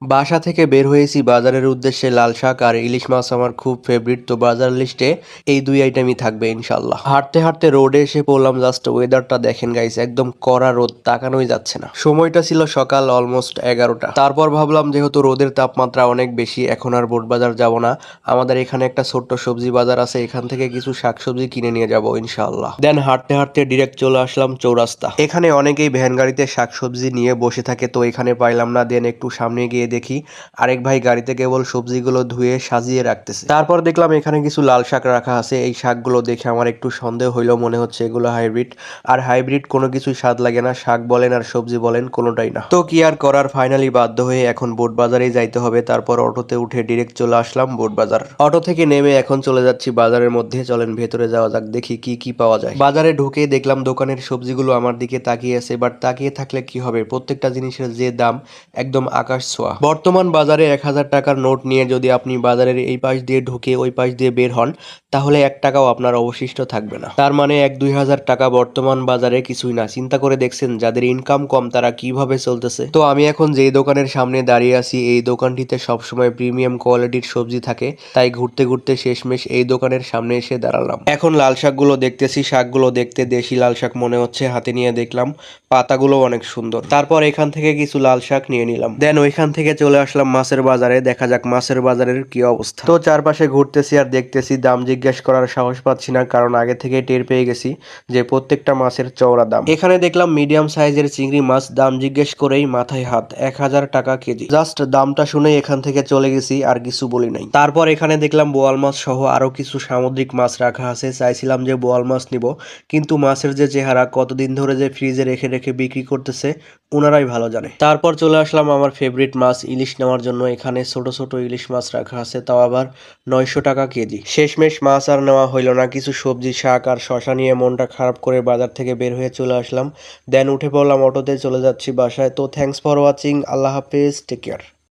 বাসা থেকে বের হয়েছি বাজারের উদ্দেশ্যে। লাল শাক আর ইলিশ মাছ আমার খুব ফেভারিট, তো বাজার লিস্টে এই দুই আইটেমই থাকবে ইনশাল্লাহ। হাঁটতে হাঁটতে রোডে এসে পড়লাম, জাস্ট ওয়েদারটা দেখেন গাইস, একদম কড়া রোদ, তাকানোই যাচ্ছে না। সময়টা ছিল সকাল অলমোস্ট 11টা। তারপর ভাবলাম যেহেতু রোদের তাপমাত্রা অনেক বেশি, এখন আর বোট বাজার যাব না। আমাদের এখানে একটা ছোট্ট সবজি বাজার আছে, এখান থেকে কিছু শাকসবজি কিনে নিয়ে যাব ইনশাল্লাহ। দেন হাঁটতে হাঁটতে ডিরেক্ট চলে আসলাম চৌরাস্তা। এখানে অনেকেই ভ্যান গাড়িতে শাকসবজি নিয়ে বসে থাকে, তো এখানে পাইলাম না। দেন একটু সামনে গিয়ে দেখি আরেক ভাই গাড়িতে কেবল সবজিগুলো ধুয়ে সাজিয়ে রাখতেছে। তারপর দেখলাম এখানে কিছু লাল শাক রাখা আছে। এই শাকগুলো দেখে আমার একটু সন্দেহ হইলো, মনে হচ্ছে এগুলো হাইব্রিড। আর হাইব্রিড কোনো কিছুই স্বাদ লাগে না, শাক বলেন আর সবজি বলেন কোনোটাই না। তো কি আর করার, ফাইনালি বাধ্য হয়ে এখন বোট বাজারেই যাইতে হবে। তারপর অটোতে উঠে ডিরেক্ট চলে আসলাম বোট বাজার। অটো থেকে নেমে এখন চলে যাচ্ছি বাজারের মধ্যে। চলেন ভেতরে যাওয়া যাক, দেখি কি কি পাওয়া যায়। বাজারে ঢুকে দেখলাম দোকানের সবজিগুলো আমার দিকে তাকিয়ে আছে, বাট তাকিয়ে থাকলে কি হবে, প্রত্যেকটা জিনিসের যে দাম একদম আকাশ ছোঁয়া। বর্তমান বাজারে 1000 টাকার নোট নিয়ে যদি আপনি বাজারের এই পাশ দিয়ে ঢুকে ওই পাশ দিয়ে বের হন, তাহলে 1 টাকাও আপনার অবশিষ্ট থাকবে না। তার মানে 1-2000 টাকা বর্তমান বাজারে কিছুই না। চিন্তা করে দেখছেন যাদের ইনকাম কম তারা কিভাবে চলতেছে। তো আমি এখন যেই দোকানের সামনে দাঁড়িয়ে আছি, এই দোকানটিতে সবসময় প্রিমিয়াম কোয়ালিটির সবজি থাকে, তাই ঘুরতে ঘুরতে শেষমেশ এই দোকানের সামনে এসে দাঁড়ালাম। এখন লাল শাকগুলো দেখতেছি, শাকগুলো দেখতে দেশি লাল শাক মনে হচ্ছে, হাতে নিয়ে দেখলাম পাতাগুলো অনেক সুন্দর। তারপর এখান থেকে কিছু লাল শাক নিয়ে নিলাম। দেন ওইখান থেকে চলে আসলাম মাছের বাজারে, দেখা যাক মাছের বাজারের কি অবস্থা। তো চারপাশে ঘুরতেছি আর দেখতেছি, দাম জিজ্ঞেস করার সাহস পাচ্ছি না, কারণ আগে থেকে টের পেয়ে গেছি যে প্রত্যেকটা মাছের চওড়া দাম। এখানে দেখলাম মিডিয়াম সাইজের চিংড়ি মাছ, দাম জিজ্ঞেস করেই মাথায় হাত, 1000 টাকা কেজি। জাস্ট দামটা শুনেই এখান থেকে চলে গেছি, আর কিছু বলি নাই। তারপর এখানে দেখলাম বোয়াল মাছ সহ আরো কিছু সামুদ্রিক মাছ রাখা আছে। চাইছিলাম যে বোয়াল মাছ নিব, কিন্তু মাছের যে চেহারা, কতদিন ধরে যে ফ্রিজে রেখে রেখে বিক্রি করতেছে ওনারাই ভালো জানে। তারপর চলে আসলাম আমার ফেভারিট মাছ ইলিশ নেওয়ার জন্য। এখানে ছোট ছোট ইলিশ মাছ রাখা আছে, তাও আবার 900 টাকা কেজি। শেষমেশ মাছ আর নেওয়া হইল না। কিছু সবজি, শাক আর শশা নিয়ে মনটা খারাপ করে বাজার থেকে বের হয়ে চলে আসলাম। দেন উঠে পড়লাম অটোতে, চলে যাচ্ছি বাসায়। তো থ্যাঙ্কস ফর ওয়াচিং, আল্লাহ হাফেজ, টেক কেয়ার।